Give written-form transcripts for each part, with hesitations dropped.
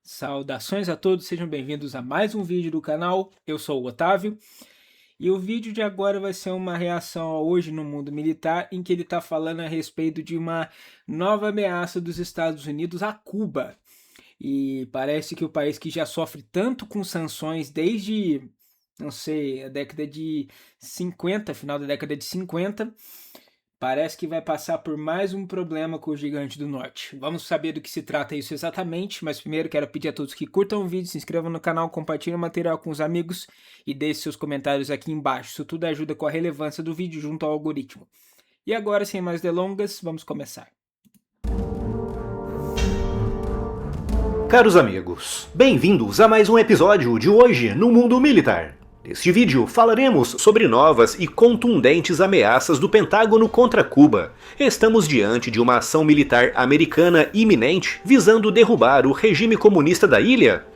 Saudações a todos, sejam bem-vindos a mais um vídeo do canal. Eu sou o Otávio e o vídeo de agora vai ser uma reação a hoje no mundo militar, em que ele está falando a respeito de uma nova ameaça dos Estados Unidos a Cuba. E parece que o país que já sofre tanto com sanções desde, não sei, a década de 50, final da década de 50, parece que vai passar por mais um problema com o Gigante do Norte. Vamos saber do que se trata isso exatamente, mas primeiro quero pedir a todos que curtam o vídeo, se inscrevam no canal, compartilhem o material com os amigos e deixem seus comentários aqui embaixo. Isso tudo ajuda com a relevância do vídeo junto ao algoritmo. E agora, sem mais delongas, vamos começar. Caros amigos, bem-vindos a mais um episódio de Hoje no Mundo Militar. Neste vídeo falaremos sobre novas e contundentes ameaças do Pentágono contra Cuba. Estamos diante de uma ação militar americana iminente visando derrubar o regime comunista da ilha?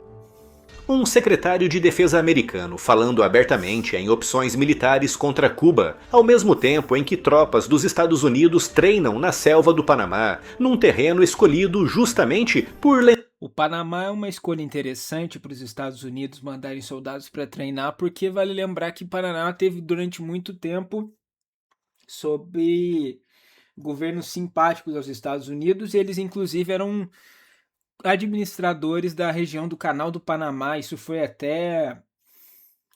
Um secretário de defesa americano falando abertamente em opções militares contra Cuba, ao mesmo tempo em que tropas dos Estados Unidos treinam na selva do Panamá, num terreno escolhido justamente por... O Panamá é uma escolha interessante para os Estados Unidos mandarem soldados para treinar, porque vale lembrar que Panamá teve durante muito tempo sob governos simpáticos aos Estados Unidos, e eles inclusive eram administradores da região do Canal do Panamá. Isso foi até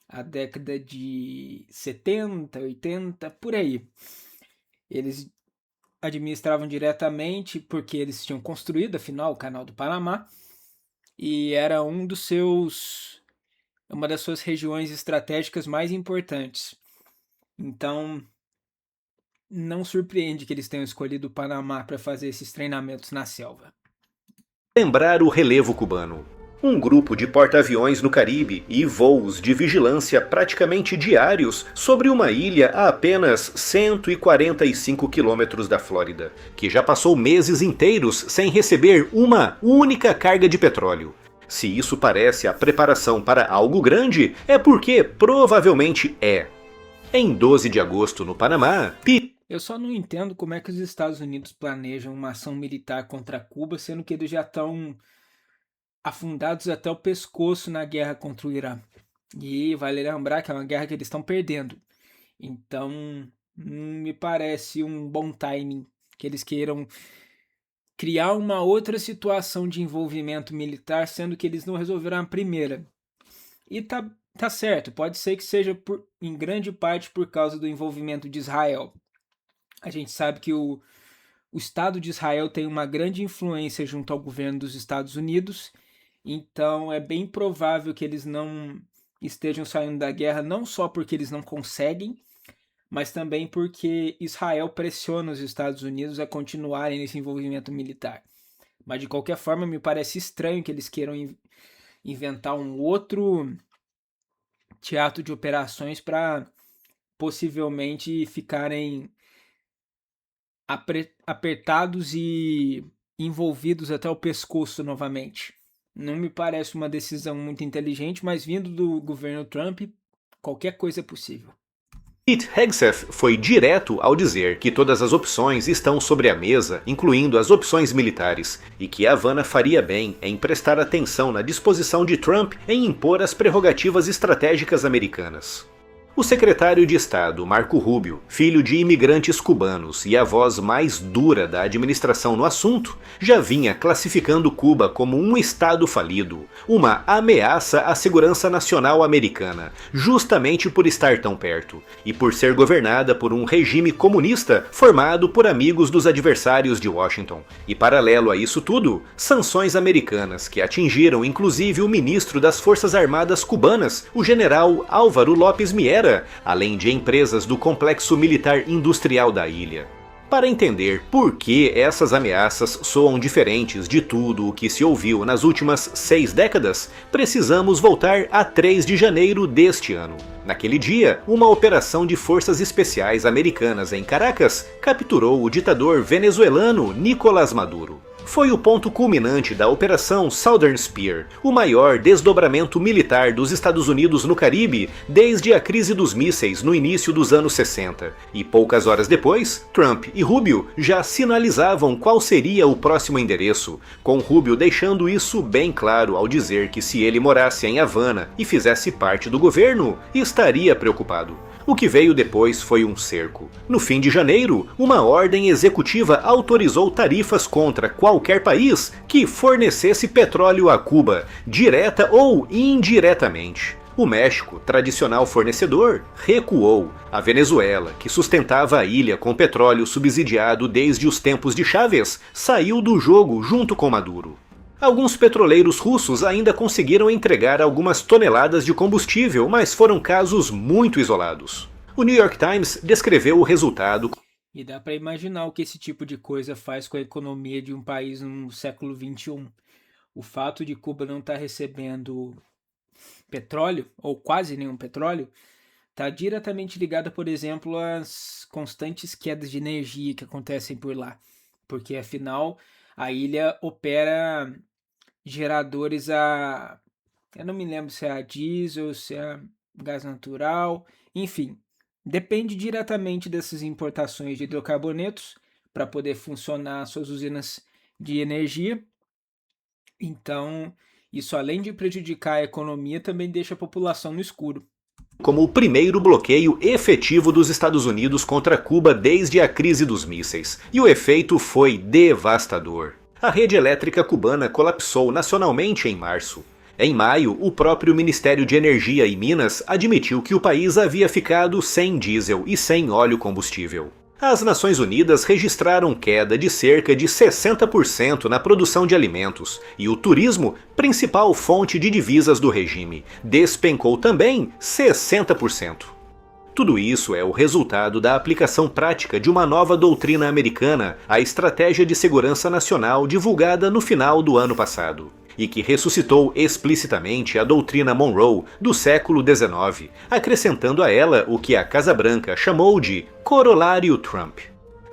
a década de 70, 80, por aí. Eles administravam diretamente porque eles tinham construído, afinal, o Canal do Panamá, e era uma das suas regiões estratégicas mais importantes. Então, não surpreende que eles tenham escolhido o Panamá para fazer esses treinamentos na selva. Lembrar o relevo cubano. Um grupo de porta-aviões no Caribe e voos de vigilância praticamente diários sobre uma ilha a apenas 145 quilômetros da Flórida, que já passou meses inteiros sem receber uma única carga de petróleo. Se isso parece a preparação para algo grande, é porque provavelmente é. Em 12 de agosto no Panamá, Eu só não entendo como é que os Estados Unidos planejam uma ação militar contra Cuba, sendo que eles já estão afundados até o pescoço na guerra contra o Irã. E vale lembrar que é uma guerra que eles estão perdendo. Então, não me parece um bom timing que eles queiram criar uma outra situação de envolvimento militar, sendo que eles não resolveram a primeira. E tá certo, pode ser que seja em grande parte por causa do envolvimento de Israel. A gente sabe que o Estado de Israel tem uma grande influência junto ao governo dos Estados Unidos, então é bem provável que eles não estejam saindo da guerra, não só porque eles não conseguem, mas também porque Israel pressiona os Estados Unidos a continuarem nesse envolvimento militar. Mas de qualquer forma, me parece estranho que eles queiram inventar um outro teatro de operações para possivelmente ficarem apertados e envolvidos até o pescoço novamente. Não me parece uma decisão muito inteligente, mas vindo do governo Trump, qualquer coisa é possível. Pete Hegseth foi direto ao dizer que todas as opções estão sobre a mesa, incluindo as opções militares, e que Havana faria bem em prestar atenção na disposição de Trump em impor as prerrogativas estratégicas americanas. O secretário de Estado, Marco Rubio, filho de imigrantes cubanos e a voz mais dura da administração no assunto, já vinha classificando Cuba como um estado falido, uma ameaça à segurança nacional americana, justamente por estar tão perto, e por ser governada por um regime comunista formado por amigos dos adversários de Washington. E paralelo a isso tudo, sanções americanas que atingiram inclusive o ministro das Forças Armadas cubanas, o general Álvaro López Miera, além de empresas do complexo militar industrial da ilha. Para entender por que essas ameaças soam diferentes de tudo o que se ouviu nas últimas 6 décadas, precisamos voltar a 3 de janeiro deste ano. Naquele dia, uma operação de forças especiais americanas em Caracas capturou o ditador venezuelano Nicolás Maduro. foi o ponto culminante da Operação Southern Spear, o maior desdobramento militar dos Estados Unidos no Caribe desde a crise dos mísseis no início dos anos 60. E poucas horas depois, Trump e Rubio já sinalizavam qual seria o próximo endereço, com Rubio deixando isso bem claro ao dizer que se ele morasse em Havana e fizesse parte do governo, estaria preocupado. O que veio depois foi um cerco. No fim de janeiro, uma ordem executiva autorizou tarifas contra qualquer país que fornecesse petróleo a Cuba, direta ou indiretamente. O México, tradicional fornecedor, recuou. A Venezuela, que sustentava a ilha com petróleo subsidiado desde os tempos de Chávez, saiu do jogo junto com Maduro. Alguns petroleiros russos ainda conseguiram entregar algumas toneladas de combustível, mas foram casos muito isolados. O New York Times descreveu o resultado. E dá para imaginar o que esse tipo de coisa faz com a economia de um país no século XXI. O fato de Cuba não estar recebendo petróleo, ou quase nenhum petróleo, está diretamente ligado, por exemplo, às constantes quedas de energia que acontecem por lá. Porque, afinal, a ilha opera geradores a... eu não me lembro se é a diesel, se é gás natural, enfim. Depende diretamente dessas importações de hidrocarbonetos para poder funcionar suas usinas de energia. Então, isso além de prejudicar a economia, também deixa a população no escuro. Como o primeiro bloqueio efetivo dos Estados Unidos contra Cuba desde a crise dos mísseis, e o efeito foi devastador. A rede elétrica cubana colapsou nacionalmente em março. Em maio, o próprio Ministério de Energia e Minas admitiu que o país havia ficado sem diesel e sem óleo combustível. As Nações Unidas registraram queda de cerca de 60% na produção de alimentos, e o turismo, principal fonte de divisas do regime, despencou também 60%. Tudo isso é o resultado da aplicação prática de uma nova doutrina americana, a Estratégia de Segurança Nacional divulgada no final do ano passado, e que ressuscitou explicitamente a doutrina Monroe do século XIX, acrescentando a ela o que a Casa Branca chamou de Corolário Trump.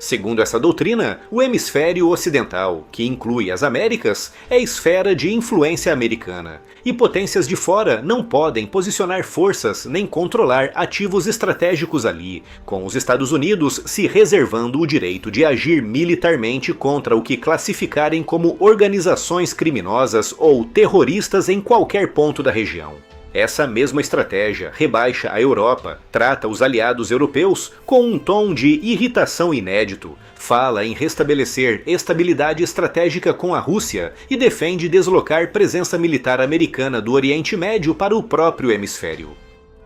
Segundo essa doutrina, o hemisfério ocidental, que inclui as Américas, é esfera de influência americana, e potências de fora não podem posicionar forças nem controlar ativos estratégicos ali, com os Estados Unidos se reservando o direito de agir militarmente contra o que classificarem como organizações criminosas ou terroristas em qualquer ponto da região. Essa mesma estratégia rebaixa a Europa, trata os aliados europeus com um tom de irritação inédito, fala em restabelecer estabilidade estratégica com a Rússia e defende deslocar presença militar americana do Oriente Médio para o próprio hemisfério.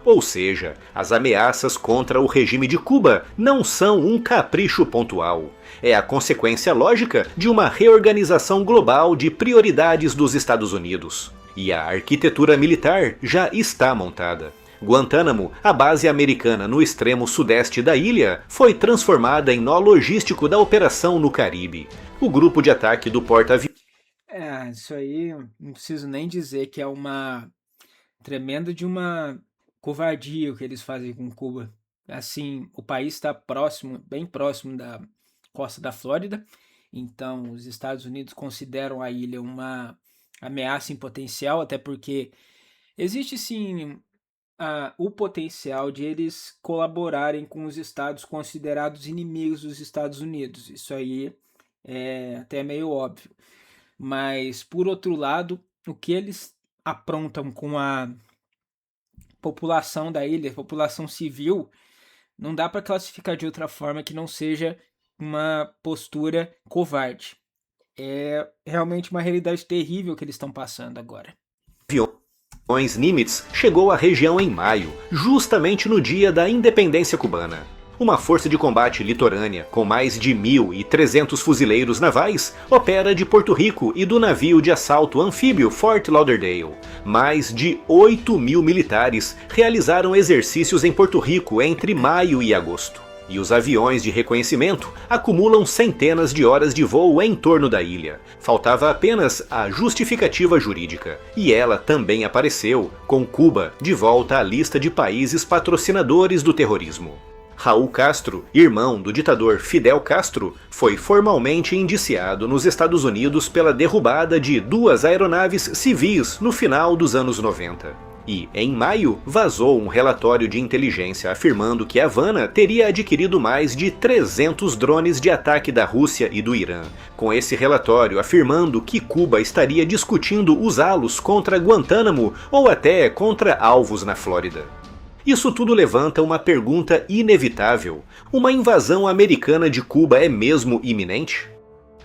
Ou seja, as ameaças contra o regime de Cuba não são um capricho pontual. É a consequência lógica de uma reorganização global de prioridades dos Estados Unidos. E a arquitetura militar já está montada. Guantánamo, a base americana no extremo sudeste da ilha, foi transformada em nó logístico da operação no Caribe. O grupo de ataque do porta-aviões... Isso aí não preciso nem dizer que é uma tremenda de uma covardia o que eles fazem com Cuba. Assim, o país está próximo, bem próximo da costa da Flórida, então os Estados Unidos consideram a ilha uma ameaça em potencial, até porque existe sim o potencial de eles colaborarem com os estados considerados inimigos dos Estados Unidos. Isso aí é até meio óbvio. Mas, por outro lado, o que eles aprontam com a população da ilha, a população civil, não dá para classificar de outra forma que não seja uma postura covarde. É realmente uma realidade terrível que eles estão passando agora. Nimitz chegou à região em maio, justamente no dia da independência cubana. Uma força de combate litorânea, com mais de 1.300 fuzileiros navais, opera de Porto Rico e do navio de assalto anfíbio Fort Lauderdale. Mais de 8.000 militares realizaram exercícios em Porto Rico entre maio e agosto. E os aviões de reconhecimento acumulam centenas de horas de voo em torno da ilha. Faltava apenas a justificativa jurídica. E ela também apareceu, com Cuba de volta à lista de países patrocinadores do terrorismo. Raul Castro, irmão do ditador Fidel Castro, foi formalmente indiciado nos Estados Unidos pela derrubada de 2 aeronaves civis no final dos anos 90. E, em maio, vazou um relatório de inteligência afirmando que Havana teria adquirido mais de 300 drones de ataque da Rússia e do Irã, com esse relatório afirmando que Cuba estaria discutindo usá-los contra Guantánamo ou até contra alvos na Flórida. Isso tudo levanta uma pergunta inevitável: uma invasão americana de Cuba é mesmo iminente?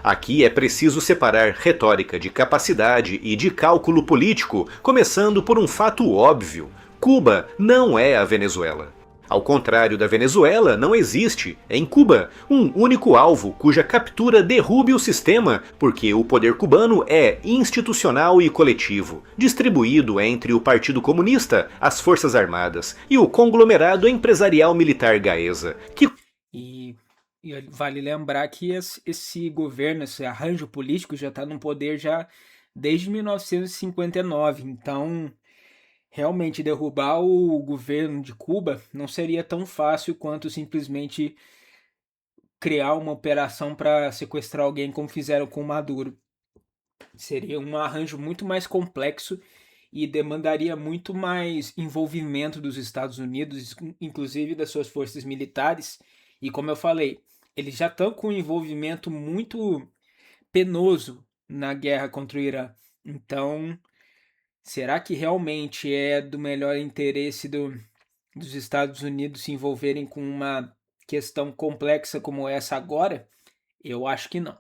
Aqui é preciso separar retórica de capacidade e de cálculo político, começando por um fato óbvio: Cuba não é a Venezuela. Ao contrário da Venezuela, não existe, em Cuba, um único alvo cuja captura derrube o sistema, porque o poder cubano é institucional e coletivo, distribuído entre o Partido Comunista, as Forças Armadas e o conglomerado empresarial militar Gaesa, que... E vale lembrar que esse governo, esse arranjo político já está no poder já desde 1959, então realmente derrubar o governo de Cuba não seria tão fácil quanto simplesmente criar uma operação para sequestrar alguém como fizeram com Maduro. Seria um arranjo muito mais complexo e demandaria muito mais envolvimento dos Estados Unidos, inclusive das suas forças militares. E como eu falei, eles já estão com um envolvimento muito penoso na guerra contra o Irã. Então, será que realmente é do melhor interesse dos Estados Unidos se envolverem com uma questão complexa como essa agora? Eu acho que não.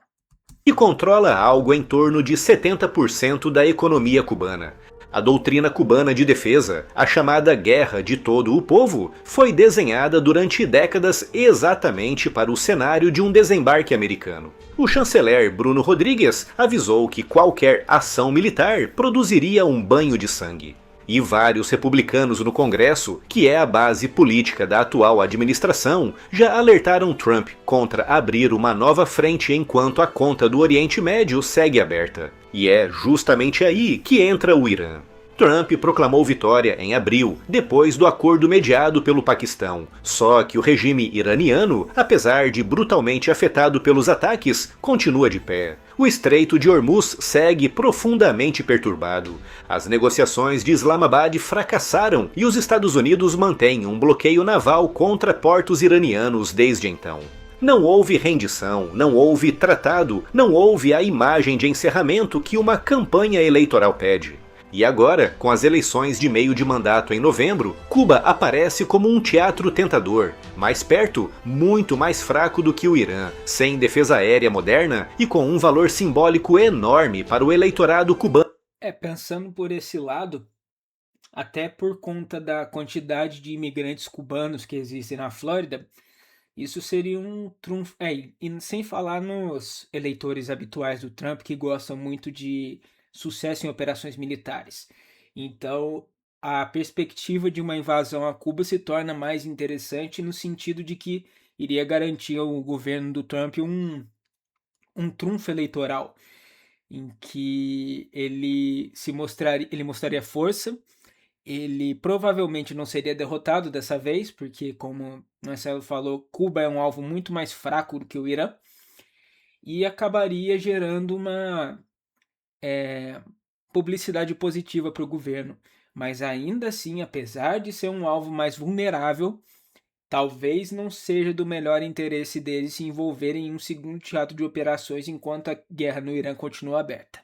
E controla algo em torno de 70% da economia cubana. A doutrina cubana de defesa, a chamada Guerra de Todo o Povo, foi desenhada durante décadas exatamente para o cenário de um desembarque americano. O chanceler Bruno Rodrigues avisou que qualquer ação militar produziria um banho de sangue. E vários republicanos no Congresso, que é a base política da atual administração, já alertaram Trump contra abrir uma nova frente enquanto a conta do Oriente Médio segue aberta. E é justamente aí que entra o Irã. Trump proclamou vitória em abril, depois do acordo mediado pelo Paquistão. Só que o regime iraniano, apesar de brutalmente afetado pelos ataques, continua de pé. O Estreito de Hormuz segue profundamente perturbado. As negociações de Islamabad fracassaram e os Estados Unidos mantêm um bloqueio naval contra portos iranianos desde então. Não houve rendição, não houve tratado, não houve a imagem de encerramento que uma campanha eleitoral pede. E agora, com as eleições de meio de mandato em novembro, Cuba aparece como um teatro tentador, mais perto, muito mais fraco do que o Irã, sem defesa aérea moderna e com um valor simbólico enorme para o eleitorado cubano. Pensando por esse lado, até por conta da quantidade de imigrantes cubanos que existem na Flórida, isso seria um trunfo. E sem falar nos eleitores habituais do Trump que gostam muito de sucesso em operações militares. Então, a perspectiva de uma invasão a Cuba se torna mais interessante no sentido de que iria garantir ao governo do Trump um trunfo eleitoral, em que ele mostraria força. Ele provavelmente não seria derrotado dessa vez, porque, como Marcelo falou, Cuba é um alvo muito mais fraco do que o Irã, e acabaria gerando uma publicidade positiva para o governo. Mas ainda assim, apesar de ser um alvo mais vulnerável, talvez não seja do melhor interesse deles se envolverem em um segundo teatro de operações enquanto a guerra no Irã continua aberta.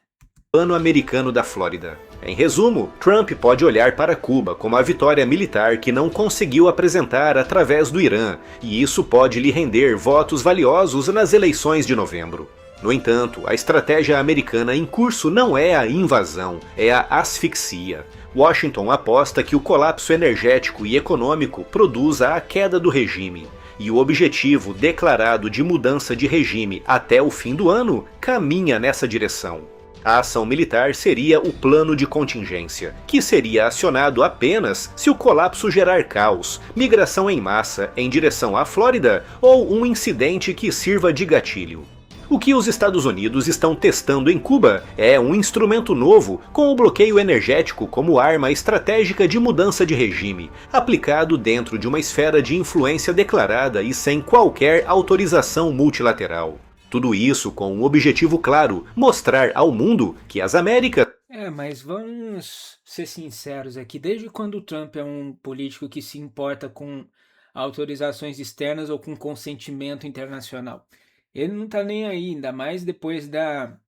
Plano americano da Flórida. Em resumo, Trump pode olhar para Cuba como a vitória militar que não conseguiu apresentar através do Irã, e isso pode lhe render votos valiosos nas eleições de novembro. No entanto, a estratégia americana em curso não é a invasão, é a asfixia. Washington aposta que o colapso energético e econômico produza a queda do regime, e o objetivo declarado de mudança de regime até o fim do ano caminha nessa direção. A ação militar seria o plano de contingência, que seria acionado apenas se o colapso gerar caos, migração em massa em direção à Flórida ou um incidente que sirva de gatilho. O que os Estados Unidos estão testando em Cuba é um instrumento novo com o bloqueio energético como arma estratégica de mudança de regime, aplicado dentro de uma esfera de influência declarada e sem qualquer autorização multilateral. Tudo isso com um objetivo claro: mostrar ao mundo que as Américas... Mas vamos ser sinceros aqui. Desde quando o Trump é um político que se importa com autorizações externas ou com consentimento internacional? Ele não tá nem aí, ainda mais depois da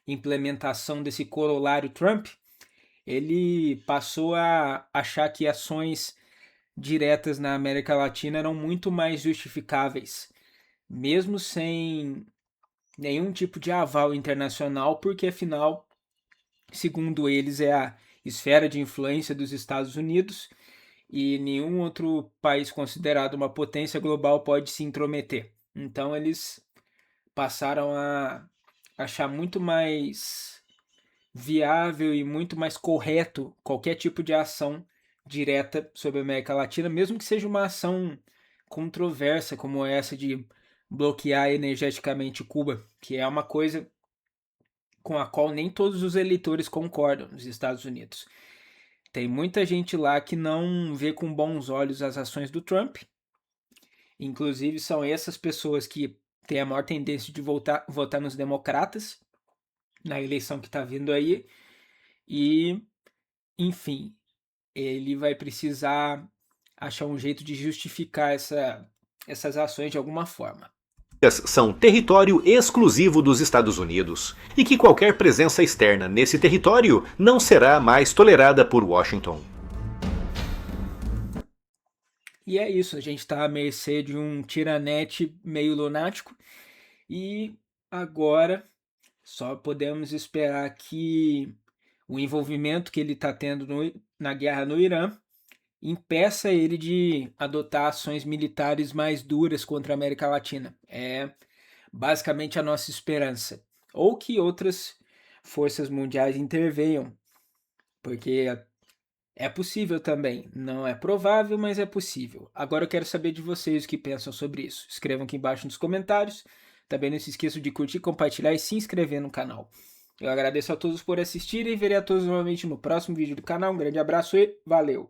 implementação desse corolário Trump. Ele passou a achar que ações diretas na América Latina eram muito mais justificáveis, mesmo sem nenhum tipo de aval internacional, porque afinal, segundo eles, é a esfera de influência dos Estados Unidos e nenhum outro país considerado uma potência global pode se intrometer. Então eles passaram a achar muito mais viável e muito mais correto qualquer tipo de ação direta sobre a América Latina, mesmo que seja uma ação controversa como essa de bloquear energeticamente Cuba, que é uma coisa com a qual nem todos os eleitores concordam nos Estados Unidos. Tem muita gente lá que não vê com bons olhos as ações do Trump. Inclusive são essas pessoas que têm a maior tendência de votar nos democratas na eleição que está vindo aí. E, enfim, ele vai precisar achar um jeito de justificar essas ações de alguma forma. São território exclusivo dos Estados Unidos e que qualquer presença externa nesse território não será mais tolerada por Washington. E é isso, a gente está à mercê de um tiranete meio lunático e agora só podemos esperar que o envolvimento que ele está tendo na guerra no Irã impeça ele de adotar ações militares mais duras contra a América Latina. É basicamente a nossa esperança. Ou que outras forças mundiais intervenham, porque é possível também. Não é provável, mas é possível. Agora eu quero saber de vocês o que pensam sobre isso. Escrevam aqui embaixo nos comentários. Também não se esqueçam de curtir, compartilhar e se inscrever no canal. Eu agradeço a todos por assistirem e verei a todos novamente no próximo vídeo do canal. Um grande abraço e valeu!